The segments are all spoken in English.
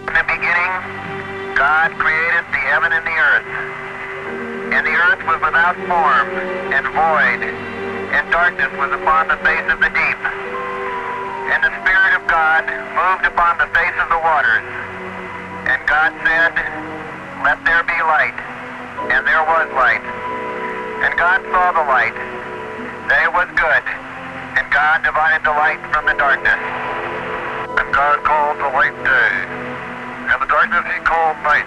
In the beginning, God created the heaven and the earth. And the earth was without form and void, and darkness was upon the face of the deep. And the Spirit of God moved upon the face of the waters. And God said, "Let there be light." And there was light. And God saw the light, that it was good. And God divided the light from the darkness. And God called the light day, and the darkness he called night.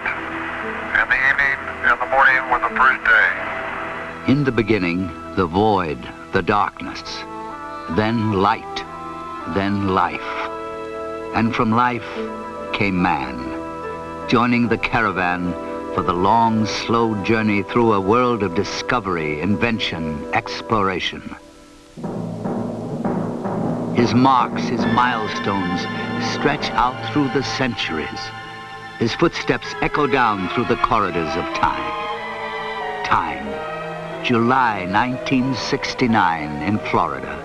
And the evening and the morning were the first day. In the beginning, the void, the darkness, then light, then life. And from life came man, joining the caravan for the long, slow journey through a world of discovery, invention, exploration. His marks, his milestones, stretch out through the centuries. His footsteps echo down through the corridors of time. Time. July 1969 in Florida.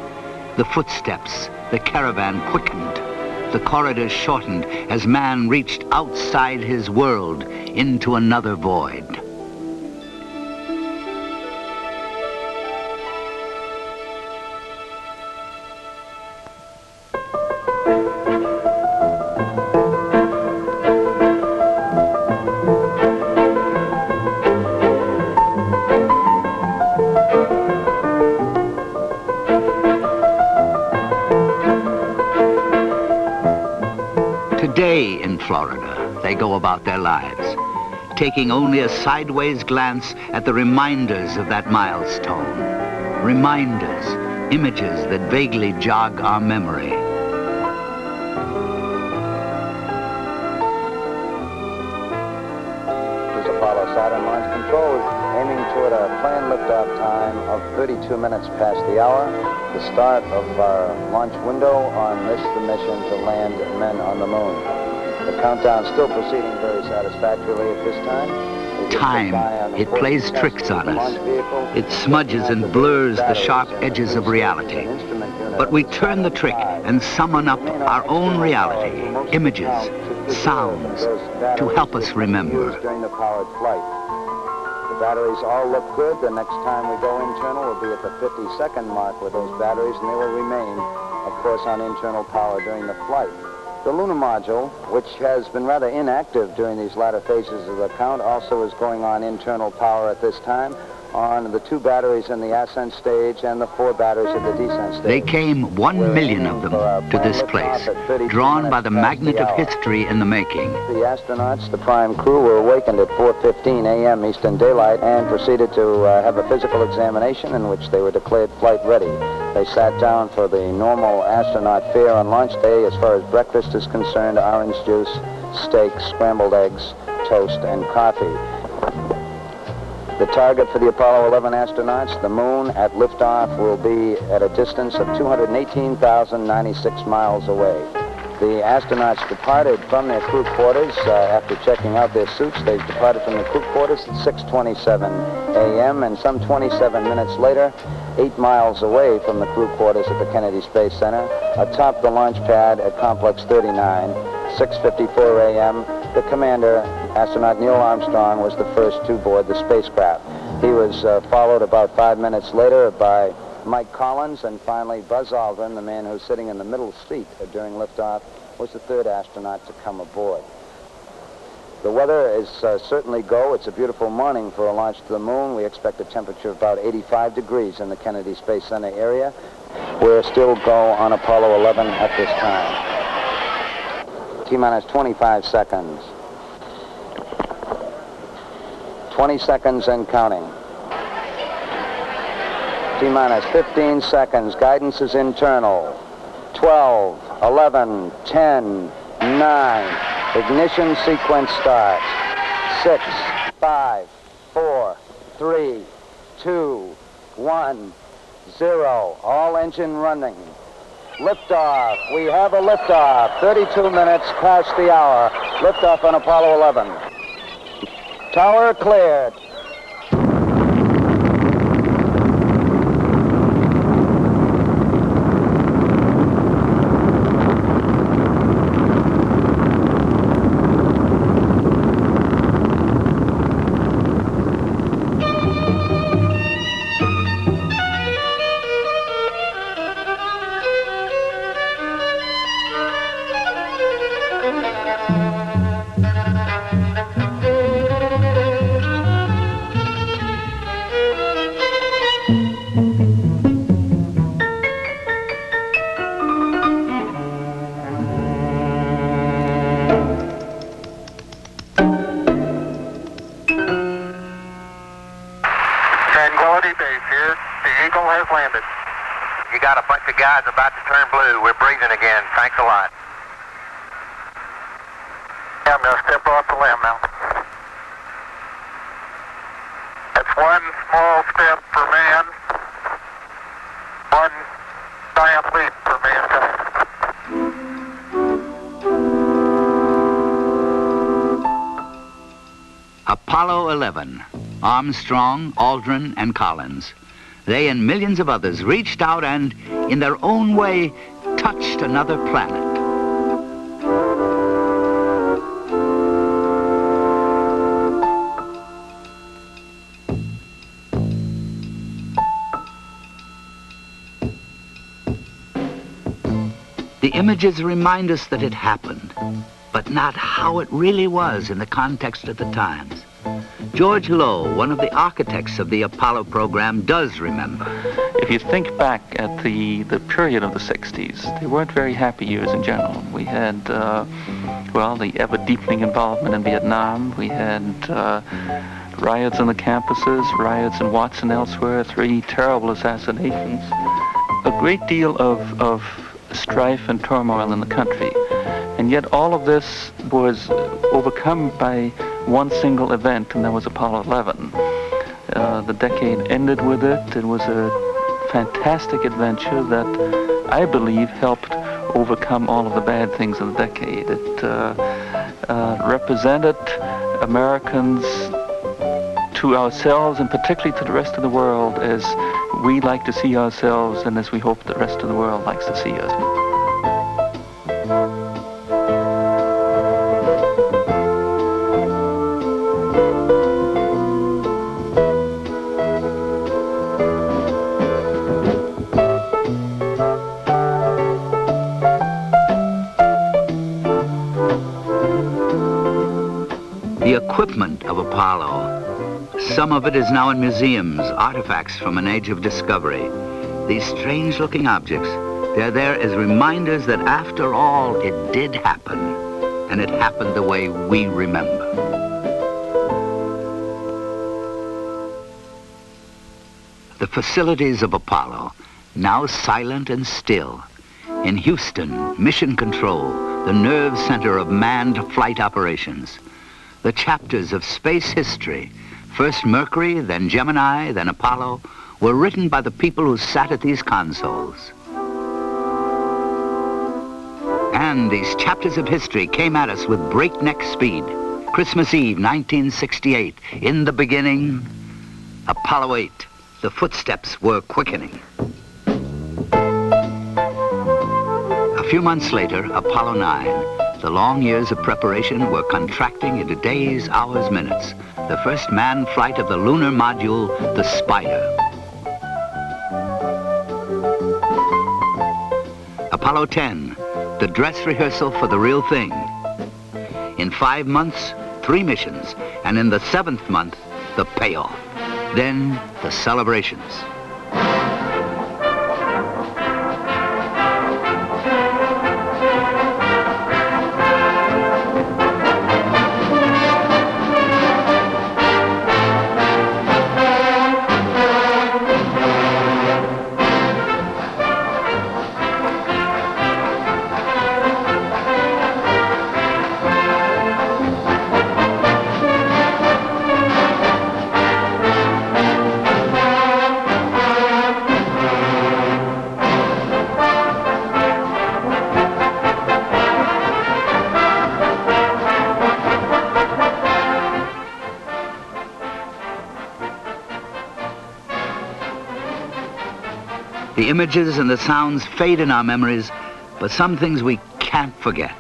The footsteps, the caravan quickened. The corridors shortened as man reached outside his world into another void. Today in Florida, they go about their lives, taking only a sideways glance at the reminders of that milestone. Reminders, images that vaguely jog our memory. This is Apollo Saturn Launch Control, aiming toward a planned liftoff time of 32 minutes past the hour, the start of our launch window on this the mission to land men on the moon. The countdown still proceeding very satisfactorily at this time. Time, it plays tricks on us. It smudges and blurs the sharp edges of reality. But we turn the trick and summon up our own reality, images, sounds, to help us remember. During the powered flight. The batteries all look good. The next time we go internal will be at the 50-second mark with those batteries, and they will remain, of course, on internal power during the flight. The lunar module, which has been rather inactive during these latter phases of the count, also is going on internal power at this time on the 2 batteries in the ascent stage and the 4 batteries at the descent stage. They came 1 million of them to this place, drawn by the magnet of history in the making. The astronauts, the prime crew, were awakened at 4:15 a.m. Eastern Daylight and proceeded to have a physical examination in which they were declared flight ready. They sat down for the normal astronaut fare on launch day. As far as breakfast is concerned, orange juice, steak, scrambled eggs, toast, and coffee. The target for the Apollo 11 astronauts, the moon, at liftoff will be at a distance of 218,096 miles away. The astronauts departed from their crew quarters after checking out their suits. They departed from the crew quarters at 6:27 a.m. and some 27 minutes later, 8 miles away from the crew quarters at the Kennedy Space Center, atop the launch pad at Complex 39, 6:54 a.m., the commander, astronaut Neil Armstrong, was the first to board the spacecraft. He was followed about 5 minutes later by Mike Collins, and finally Buzz Aldrin, the man who's sitting in the middle seat during liftoff, was the 3rd astronaut to come aboard. The weather is certainly go. It's a beautiful morning for a launch to the moon. We expect a temperature of about 85 degrees in the Kennedy Space Center area. We're still go on Apollo 11 at this time. T-minus 25 seconds. 20 seconds and counting. T-minus 15 seconds. Guidance is internal. 12, 11, 10, 9. Ignition sequence starts. 6, 5, 4, 3, 2, 1, 0. All engine running. Liftoff. We have a liftoff. 32 minutes past the hour. Liftoff on Apollo 11. Tower cleared. blue. We're breathing again. Thanks a lot. Yeah, I'm going to step off the limb now. That's one small step for man, one giant leap for mankind. Apollo 11, Armstrong, Aldrin, and Collins. They and millions of others reached out and, in their own way, touched another planet. The images remind us that it happened, but not how it really was in the context of the times. George Low, one of the architects of the Apollo program, does remember. If you think back at the period of the 60s, they weren't very happy years in general. We had, the ever-deepening involvement in Vietnam. We had riots on the campuses, riots in Watts and elsewhere, 3 terrible assassinations. A great deal of strife and turmoil in the country. And yet all of this was overcome by one single event, and that was Apollo 11. The decade ended with it. It was a fantastic adventure that I believe helped overcome all of the bad things of the decade. It represented Americans to ourselves, and particularly to the rest of the world, as we like to see ourselves and as we hope the rest of the world likes to see us. The equipment of Apollo, some of it is now in museums, artifacts from an age of discovery. These strange-looking objects, they're there as reminders that after all, it did happen, and it happened the way we remember. The facilities of Apollo, now silent and still. In Houston, Mission Control, the nerve center of manned flight operations. The chapters of space history, first Mercury, then Gemini, then Apollo, were written by the people who sat at these consoles. And these chapters of history came at us with breakneck speed. Christmas Eve, 1968, in the beginning, Apollo 8, the footsteps were quickening. A few months later, Apollo 9. The long years of preparation were contracting into days, hours, minutes. The first manned flight of the lunar module, the Spider. Apollo 10, the dress rehearsal for the real thing. In 5 months, 3 missions, and in the 7th month, the payoff. Then, the celebrations. The images and the sounds fade in our memories, but some things we can't forget.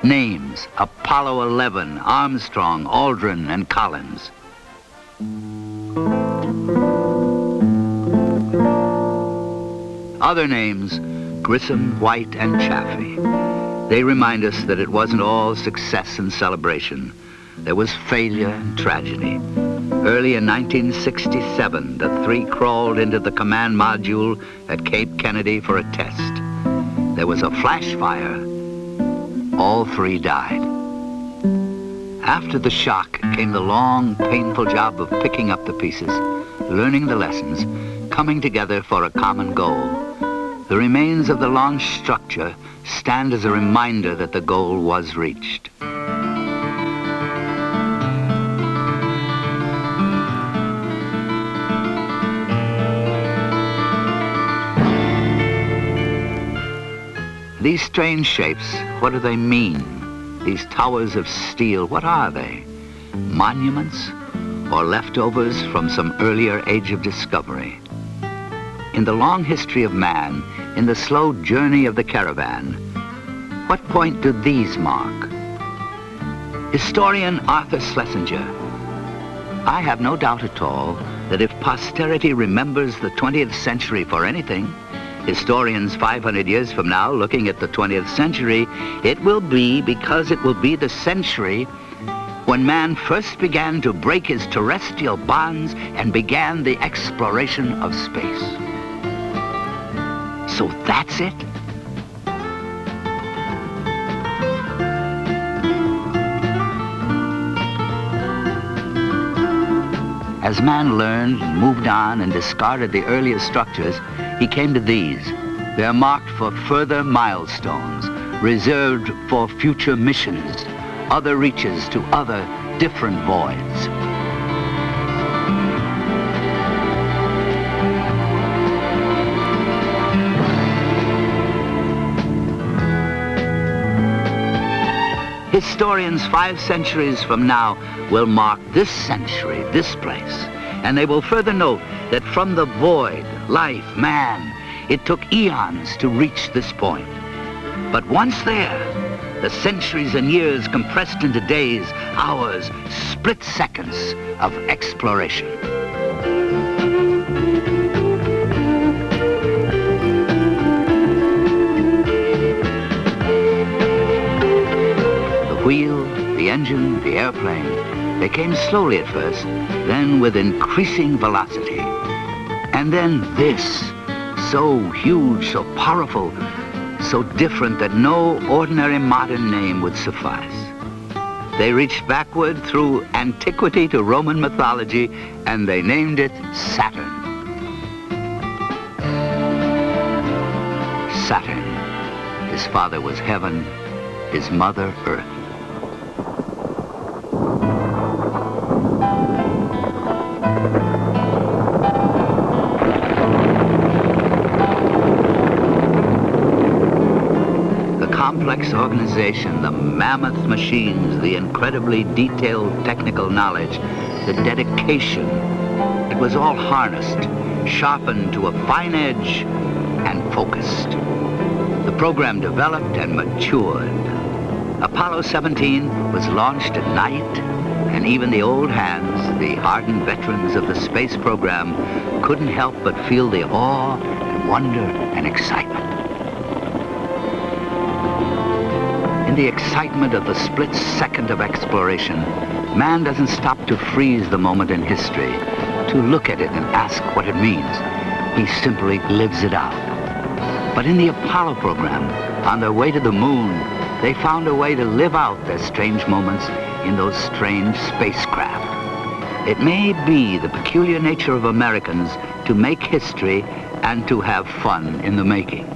Names: Apollo 11, Armstrong, Aldrin, and Collins. Other names: Grissom, White, and Chaffee. They remind us that it wasn't all success and celebration. There was failure and tragedy. Early in 1967, the 3 crawled into the command module at Cape Kennedy for a test. There was a flash fire. All 3 died. After the shock came the long, painful job of picking up the pieces, learning the lessons, coming together for a common goal. The remains of the launch structure stand as a reminder that the goal was reached. These strange shapes, what do they mean? These towers of steel, what are they? Monuments or leftovers from some earlier age of discovery? In the long history of man, in the slow journey of the caravan, what point do these mark? Historian Arthur Schlesinger, I have no doubt at all that if posterity remembers the 20th century for anything, historians 500 years from now looking at the 20th century, it will be because it will be the century when man first began to break his terrestrial bonds and began the exploration of space. So that's it? As man learned and moved on and discarded the earlier structures, he came to these. They are marked for further milestones, reserved for future missions, other reaches to other different voids. Historians 5 centuries from now will mark this century, this place, and they will further note that from the void, life, man, it took eons to reach this point. But once there, the centuries and years compressed into days, hours, split seconds of exploration. The wheel, the engine, the airplane, they came slowly at first, then with increasing velocity. And then this, so huge, so powerful, so different that no ordinary modern name would suffice. They reached backward through antiquity to Roman mythology, and they named it Saturn. Saturn. His father was heaven, his mother earth. Complex organization, the mammoth machines, the incredibly detailed technical knowledge, the dedication. It was all harnessed, sharpened to a fine edge, and focused. The program developed and matured. Apollo 17 was launched at night, and even the old hands, the hardened veterans of the space program, couldn't help but feel the awe and wonder and excitement. In the excitement of the split second of exploration, man doesn't stop to freeze the moment in history, to look at it and ask what it means. He simply lives it out. But in the Apollo program, on their way to the moon, they found a way to live out their strange moments in those strange spacecraft. It may be the peculiar nature of Americans to make history and to have fun in the making.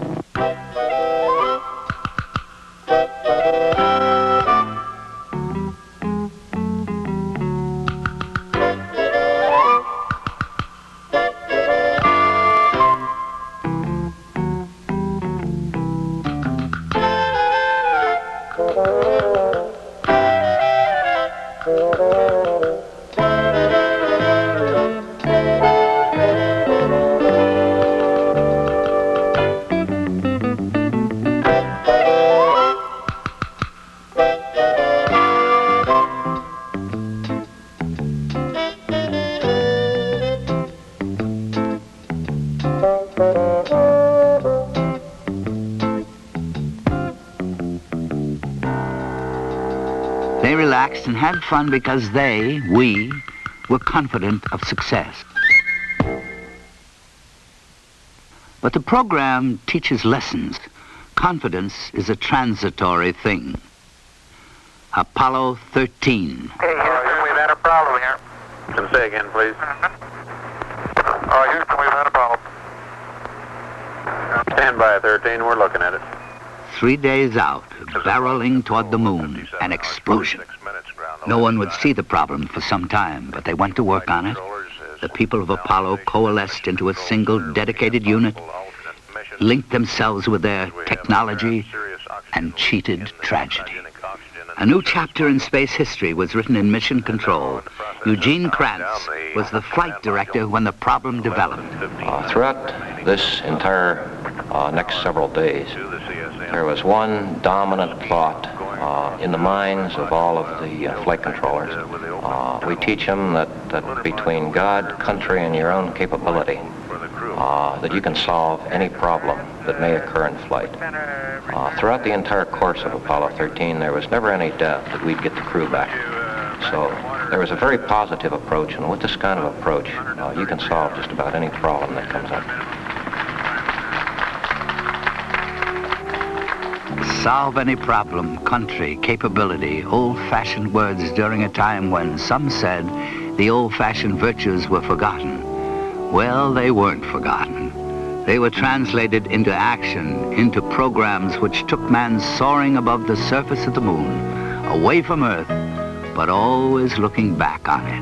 They relaxed and had fun because we, were confident of success. But the program teaches lessons. Confidence is a transitory thing. Apollo 13. Hey, Houston, we've had a problem here. Can say again, please. Houston, we've had a problem. Stand by, 13. We're looking at it. 3 days out, barreling toward the moon, an explosion. No one would see the problem for some time, but they went to work on it. The people of Apollo coalesced into a single dedicated unit, linked themselves with their technology, and cheated tragedy. A new chapter in space history was written in Mission Control. Eugene Kranz was the flight director when the problem developed. Throughout this entire next several days, there was one dominant thought in the minds of all of the flight controllers. We teach them that between God, country, and your own capability, that you can solve any problem that may occur in flight. Throughout the entire course of Apollo 13, there was never any doubt that we'd get the crew back. So there was a very positive approach, and with this kind of approach, you can solve just about any problem that comes up. Solve any problem, country, capability, old-fashioned words during a time when some said the old-fashioned virtues were forgotten. Well, they weren't forgotten. They were translated into action, into programs which took man soaring above the surface of the moon, away from Earth, but always looking back on it.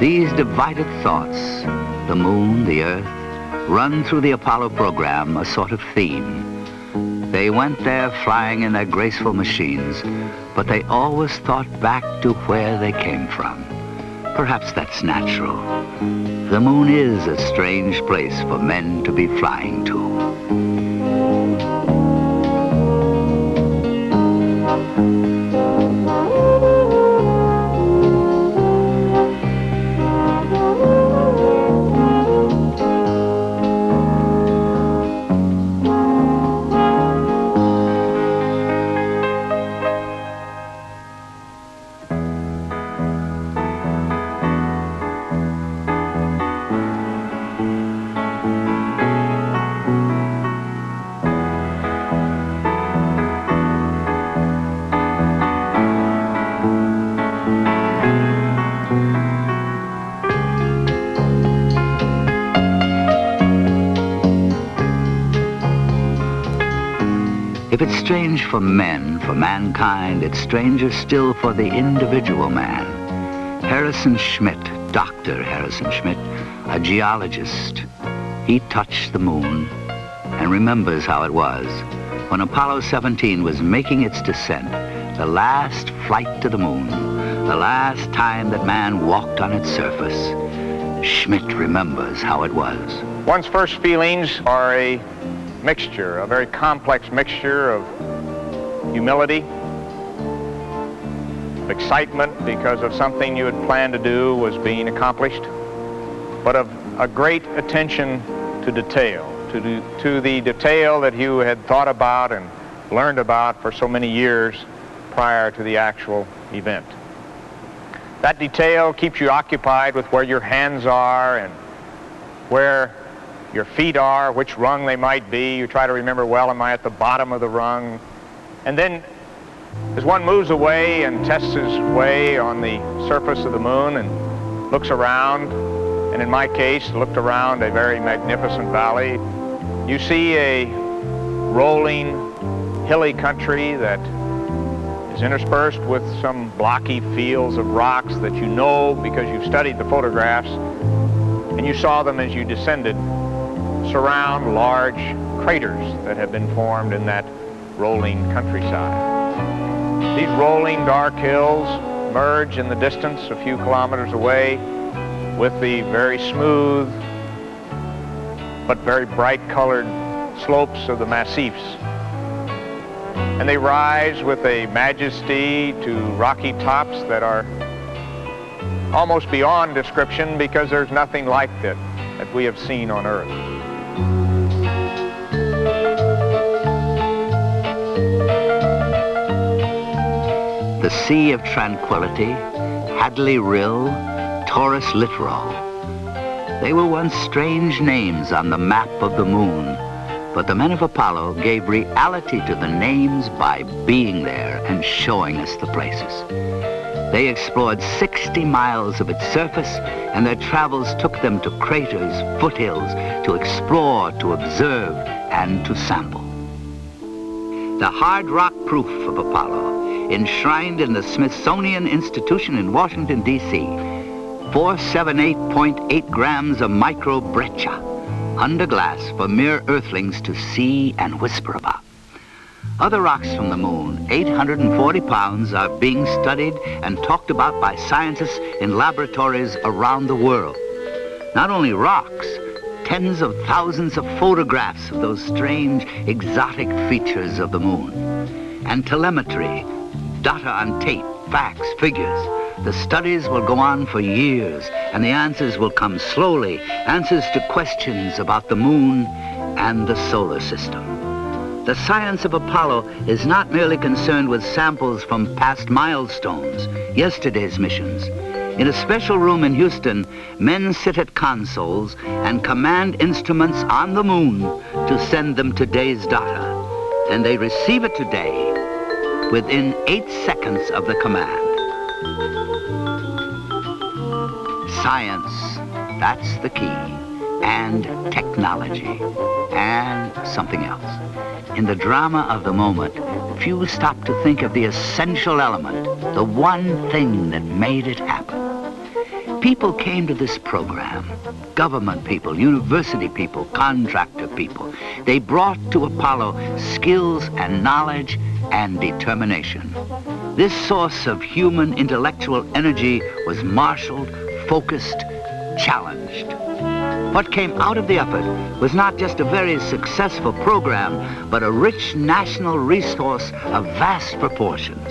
These divided thoughts, the moon, the Earth, run through the Apollo program, a sort of theme. They went there flying in their graceful machines, but they always thought back to where they came from. Perhaps that's natural. The moon is a strange place for men to be flying to. If it's strange for men, for mankind, it's stranger still for the individual man. Harrison Schmitt, Dr. Harrison Schmitt, a geologist, he touched the moon and remembers how it was when Apollo 17 was making its descent, the last flight to the moon, the last time that man walked on its surface. Schmitt remembers how it was. One's first feelings are a mixture, a very complex mixture of humility, of excitement because of something you had planned to do was being accomplished, but of a great attention to detail, to the detail that you had thought about and learned about for so many years prior to the actual event. That detail keeps you occupied with where your hands are and where your feet are, which rung they might be. You try to remember, well, am I at the bottom of the rung? And then as one moves away and tests his way on the surface of the moon and looks around, and in my case, looked around a very magnificent valley, you see a rolling, hilly country that is interspersed with some blocky fields of rocks that you know because you've studied the photographs, and you saw them as you descended surround large craters that have been formed in that rolling countryside. These rolling dark hills merge in the distance a few kilometers away with the very smooth but very bright colored slopes of the massifs. And they rise with a majesty to rocky tops that are almost beyond description because there's nothing like that we have seen on Earth. The Sea of Tranquility, Hadley Rill, Taurus Littoral. They were once strange names on the map of the moon, but the men of Apollo gave reality to the names by being there and showing us the places. They explored 60 miles of its surface, and their travels took them to craters, foothills, to explore, to observe, and to sample. The hard rock proof of Apollo, enshrined in the Smithsonian Institution in Washington, D.C., 478.8 grams of microbreccia, under glass for mere earthlings to see and whisper about. Other rocks from the moon, 840 pounds, are being studied and talked about by scientists in laboratories around the world. Not only rocks, tens of thousands of photographs of those strange, exotic features of the moon. And telemetry, data on tape, facts, figures. The studies will go on for years, and the answers will come slowly, answers to questions about the moon and the solar system. The science of Apollo is not merely concerned with samples from past milestones, yesterday's missions. In a special room in Houston, men sit at consoles and command instruments on the moon to send them today's data. And they receive it today within 8 seconds of the command. Science, that's the key, and technology, and something else. In the drama of the moment, few stop to think of the essential element, the one thing that made it happen. People came to this program, government people, university people, contractor people. They brought to Apollo skills and knowledge and determination. This source of human intellectual energy was marshaled, focused, challenged. What came out of the effort was not just a very successful program, but a rich national resource of vast proportions.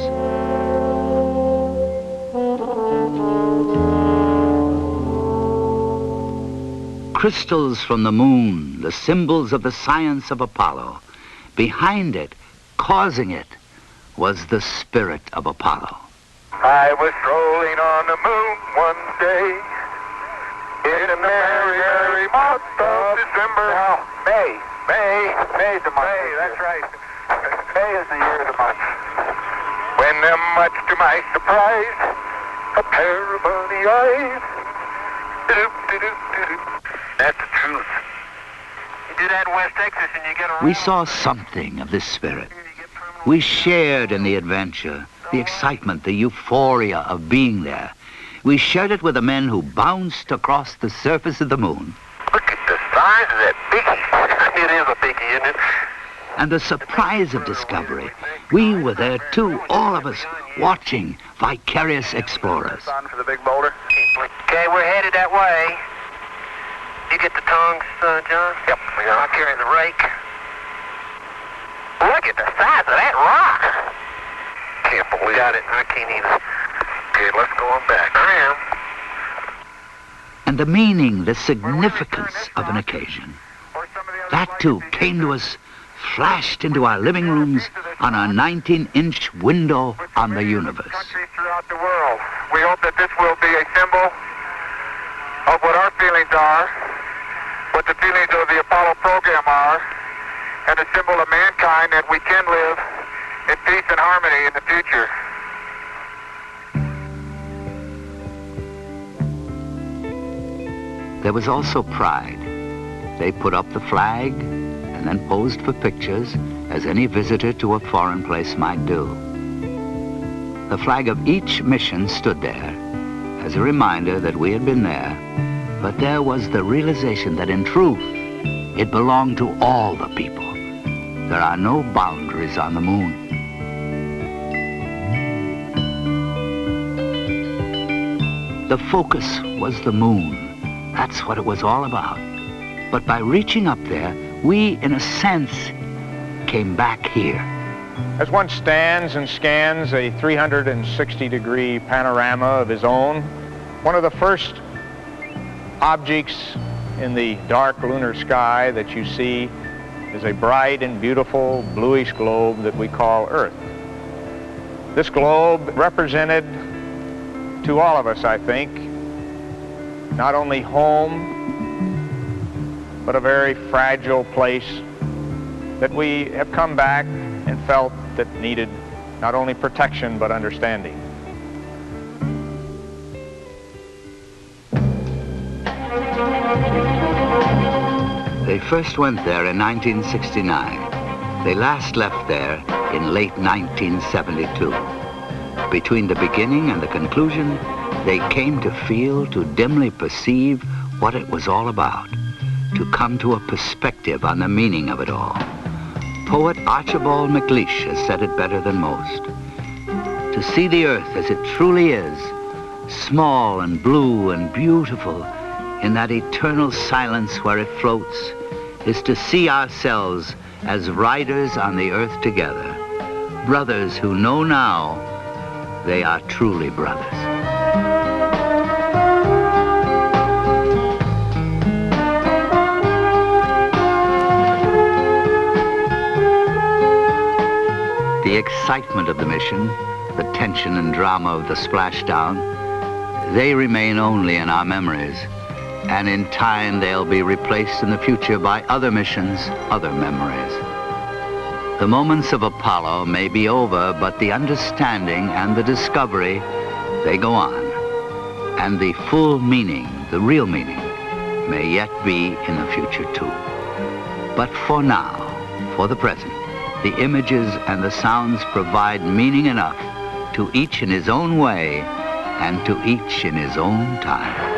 Crystals from the moon, the symbols of the science of Apollo. Behind it, causing it, was the spirit of Apollo. I was strolling on the moon one day in a merry, merry month of December. Now, May's the month. May, that's right. May is the year of the month. When, much to my surprise, a pair of bunny eyes. That's the truth. You do that in West Texas and you get around. We saw something of this spirit. We shared in the adventure, the excitement, the euphoria of being there. We shared it with the men who bounced across the surface of the moon. Look at the size of that biggie. It is a biggie, isn't it? And the surprise of discovery. We were there too, all of us, watching, vicarious explorers. On for the big boulder. Okay, we're headed that way. You get the tongs, John? Yep, we got. I'll carry the rake. Look at the size of that rock. Can't believe it. Got it. I can't either. Okay, let's go on back. I am. And the meaning, the significance of an occasion. That too came to us, flashed into our living rooms on our 19-inch window on the universe. Countries throughout the world. We hope that this will be a symbol of what our feelings are, what the feelings of the Apollo program are, and a symbol of mankind that we can live in peace and harmony in the future. There was also pride. They put up the flag and then posed for pictures as any visitor to a foreign place might do. The flag of each mission stood there as a reminder that we had been there, but there was the realization that in truth, it belonged to all the people. There are no boundaries on the moon. The focus was the moon. That's what it was all about. But by reaching up there, we, in a sense, came back here. As one stands and scans a 360-degree panorama of his own, one of the first objects in the dark lunar sky that you see is a bright and beautiful bluish globe that we call Earth. This globe represented to all of us, I think, not only home, but a very fragile place that we have come back and felt that needed not only protection but understanding. They first went there in 1969. They last left there in late 1972. Between the beginning and the conclusion, they came to feel, to dimly perceive what it was all about, to come to a perspective on the meaning of it all. Poet Archibald MacLeish has said it better than most. To see the earth as it truly is, small and blue and beautiful, in that eternal silence where it floats, is to see ourselves as riders on the earth together, brothers who know now they are truly brothers. The excitement of the mission, the tension and drama of the splashdown, they remain only in our memories, and in time they'll be replaced in the future by other missions, other memories. The moments of Apollo may be over, but the understanding and the discovery, they go on. And the full meaning, the real meaning, may yet be in the future too. But for now, for the present, the images and the sounds provide meaning enough to each in his own way and to each in his own time.